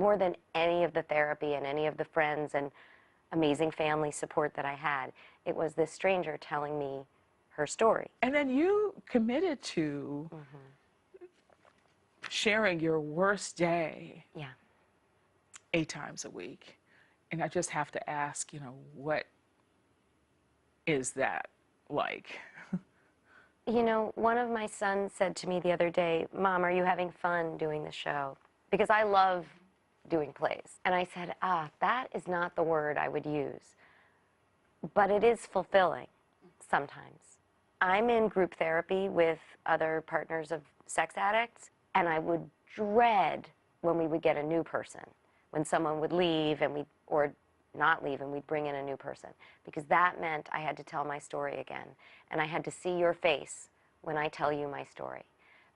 more than any of the therapy and any of the friends and amazing family support that I had, it was this stranger telling me her story. And then you committed to sharing your worst day 8 times a week. And I just have to ask, you know, what is that like? You know, one of my sons said to me the other day, "Mom, are you having fun doing the show?" Because I love doing plays. And I said, that is not the word I would use. But it is fulfilling sometimes. I'm in group therapy with other partners of sex addicts, and I would dread when we would get a new person, when someone would leave and or not leave and we'd bring in a new person, because that meant I had to tell my story again. And I had to see your face when I tell you my story,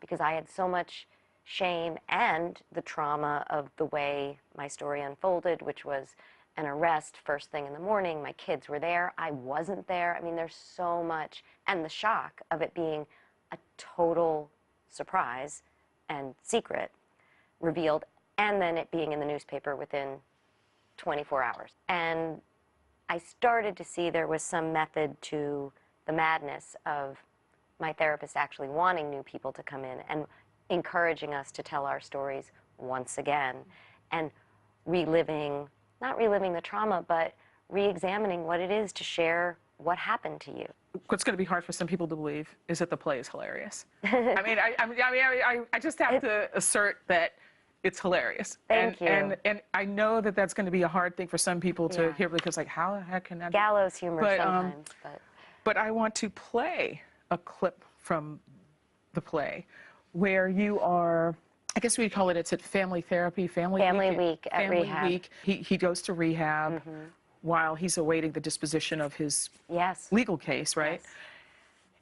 because I had so much shame and the trauma of the way my story unfolded, which was an arrest first thing in the morning. My kids were there. I wasn't there. I mean, there's so much. And the shock of it being a total surprise and secret revealed, and then it being in the newspaper within 24 hours. And I started to see there was some method to the madness of my therapist actually wanting new people to come in and encouraging us to tell our stories once again and reliving, not reliving the trauma, but re-examining what it is to share what happened to you. What's going to be hard for some people to believe is that the play is hilarious. I just have to assert that it's hilarious. Thank you. And I know that that's going to be a hard thing for some people to hear, because like, how the heck can that be? Gallows humor sometimes, But I want to play a clip from the play where you are, I guess we'd call it, it's at family therapy, family week at rehab. Week. He goes to rehab while he's awaiting the disposition of his legal case, right? Yes.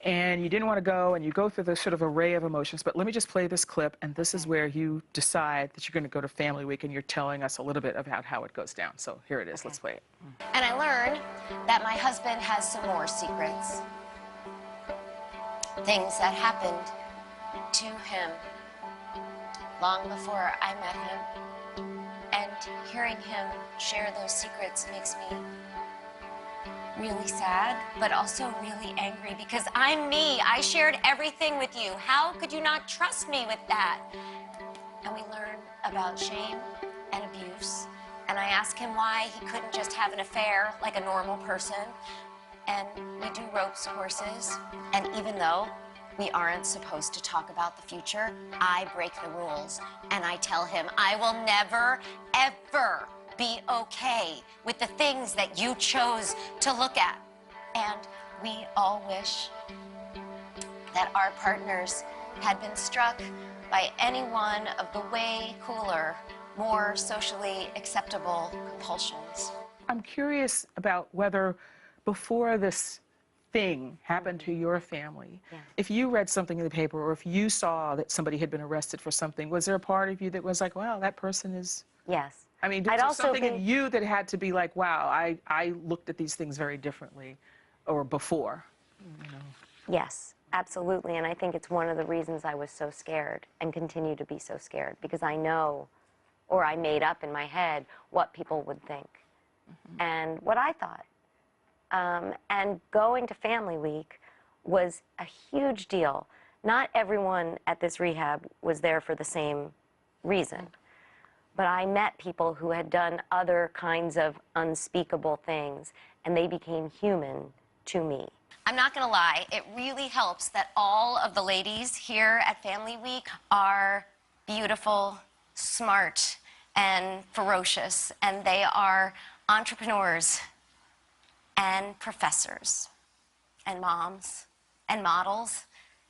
And you didn't want to go, and you go through this sort of array of emotions. But let me just play this clip, and this is where you decide that you're going to go to Family Week, and you're telling us a little bit about how it goes down. So here it is. Let's play it. And I learned that my husband has some more secrets. Things that happened to him long before I met him. And hearing him share those secrets makes me really sad, but also really angry, because I'm me. I shared everything with you. How could you not trust me with that? And we learn about shame and abuse. And I ask him why he couldn't just have an affair like a normal person. And we do ropes horses. And even though we aren't supposed to talk about the future, I break the rules. And I tell him I will never, ever be okay with the things that you chose to look at. And we all wish that our partners had been struck by any one of the way cooler, more socially acceptable compulsions. I'm curious about whether before this thing happened to your family, if you read something in the paper or if you saw that somebody had been arrested for something, was there a part of you that was like, wow, that person is... Yes. I mean, was there something in you that had to be like, wow, I looked at these things very differently, or before? You know? Yes, absolutely. And I think it's one of the reasons I was so scared and continue to be so scared, because I know, or I made up in my head what people would think and what I thought. And going to Family Week was a huge deal. Not everyone at this rehab was there for the same reason. But I met people who had done other kinds of unspeakable things, and they became human to me. I'm not gonna lie, it really helps that all of the ladies here at Family Week are beautiful, smart, and ferocious, and they are entrepreneurs and professors and moms and models,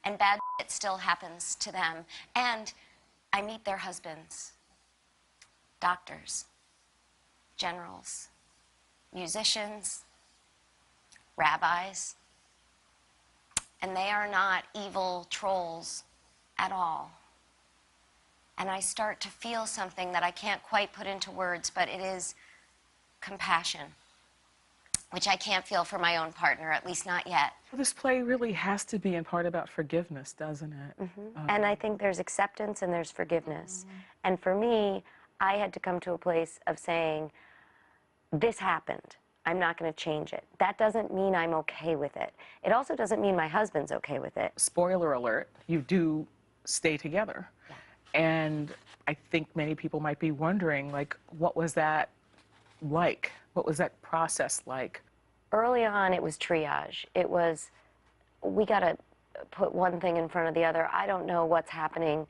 and bad shit still happens to them. And I meet their husbands. Doctors, generals, musicians, rabbis, and they are not evil trolls at all. And I start to feel something that I can't quite put into words, but it is compassion, which I can't feel for my own partner, at least not yet. Well, this play really has to be in part about forgiveness, doesn't it? And I think there's acceptance and there's forgiveness. And for me, I had to come to a place of saying, this happened. I'm not going to change it. That doesn't mean I'm okay with it. It also doesn't mean my husband's okay with it. Spoiler alert, you do stay together. Yeah. And I think many people might be wondering, like, what was that like? What was that process like? Early on, it was triage. It was, we got to put one thing in front of the other. I don't know what's happening.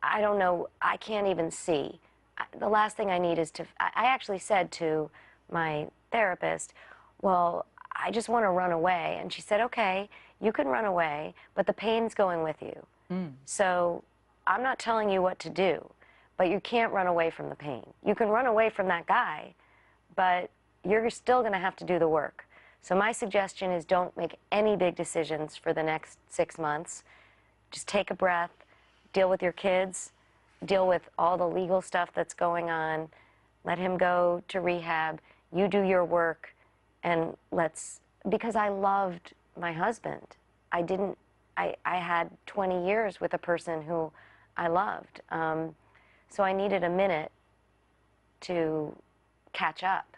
I don't know. I can't even see. The last thing I need is to, I actually said to my therapist, well, I just want to run away. And she said, okay, you can run away, but the pain's going with you. So I'm not telling you what to do, but you can't run away from the pain. You can run away from that guy, but you're still going to have to do the work. So my suggestion is don't make any big decisions for the next 6 months. Just take a breath, deal with your kids, deal with all the legal stuff that's going on, let him go to rehab, you do your work, and because I loved my husband. I had 20 years with a person who I loved. So I needed a minute to catch up.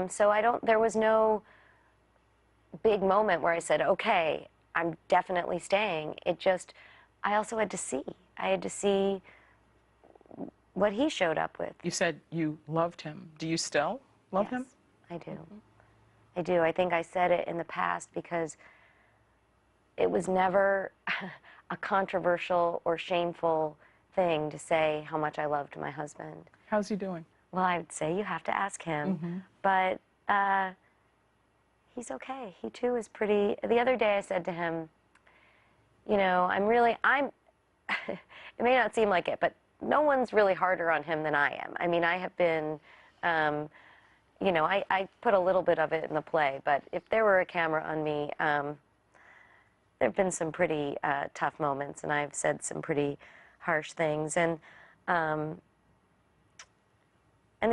So there was no big moment where I said, okay, I'm definitely staying. I also had to see. I had to see what he showed up with. You said you loved him. Do you still love him? I do. I do. I think I said it in the past because it was never a controversial or shameful thing to say how much I loved my husband. How's he doing? Well, I would say you have to ask him, but he's okay. He too is pretty. The other day I said to him, you know, it may not seem like it, but no one's really harder on him than I am. I mean, I have been, you know, I put a little bit of it in the play, but if there were a camera on me, there have been some pretty tough moments, and I've said some pretty harsh things. And the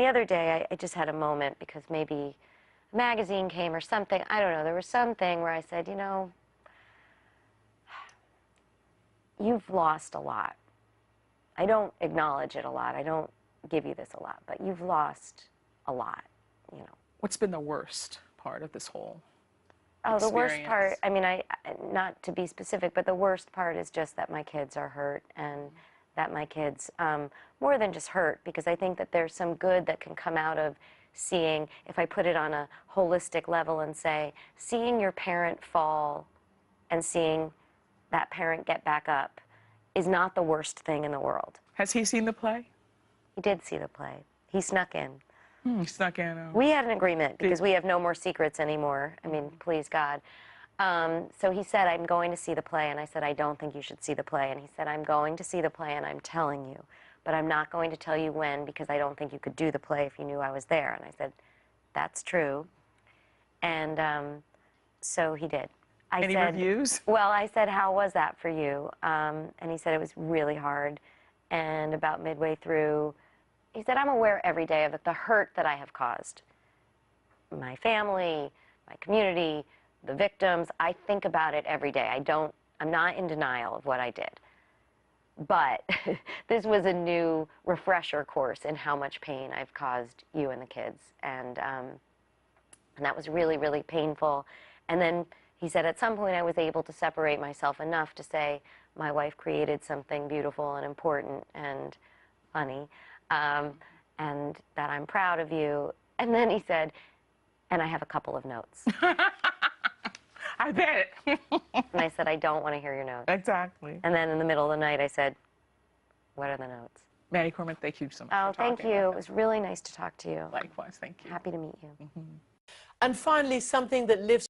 other day, I just had a moment because maybe a magazine came or something. I don't know. There was something where I said, you know, you've lost a lot. I don't acknowledge it a lot. I don't give you this a lot, but you've lost a lot, you know. What's been the worst part of this whole experience? The worst part, I mean, not to be specific, but the worst part is just that my kids are hurt, and that my kids, more than just hurt, because I think that there's some good that can come out of seeing, if I put it on a holistic level and say, seeing your parent fall and seeing that parent get back up is not the worst thing in the world. Has he seen the play? He did see the play. He snuck in. He snuck in. We had an agreement because we have no more secrets anymore. I mean, please God. So he said, I'm going to see the play. And I said, I don't think you should see the play. And he said, I'm going to see the play and I'm telling you. But I'm not going to tell you when because I don't think you could do the play if you knew I was there. And I said, that's true. And so he did. Any reviews? Well, I said, how was that for you? And he said it was really hard. And about midway through, he said, I'm aware every day of the hurt that I have caused. My family, my community, the victims, I think about it every day. I'm not in denial of what I did. But this was a new refresher course in how much pain I've caused you and the kids. And that was really, really painful. And then he said, at some point I was able to separate myself enough to say, my wife created something beautiful and important and funny, and that I'm proud of you. And then he said, and I have a couple of notes. I bet. And I said, I don't want to hear your notes. Exactly. And then in the middle of the night, I said, what are the notes? Maddie Corman, thank you so much Oh, for talking thank you. It was really nice to talk to you. Likewise, thank you. Happy to meet you. And finally, something that lives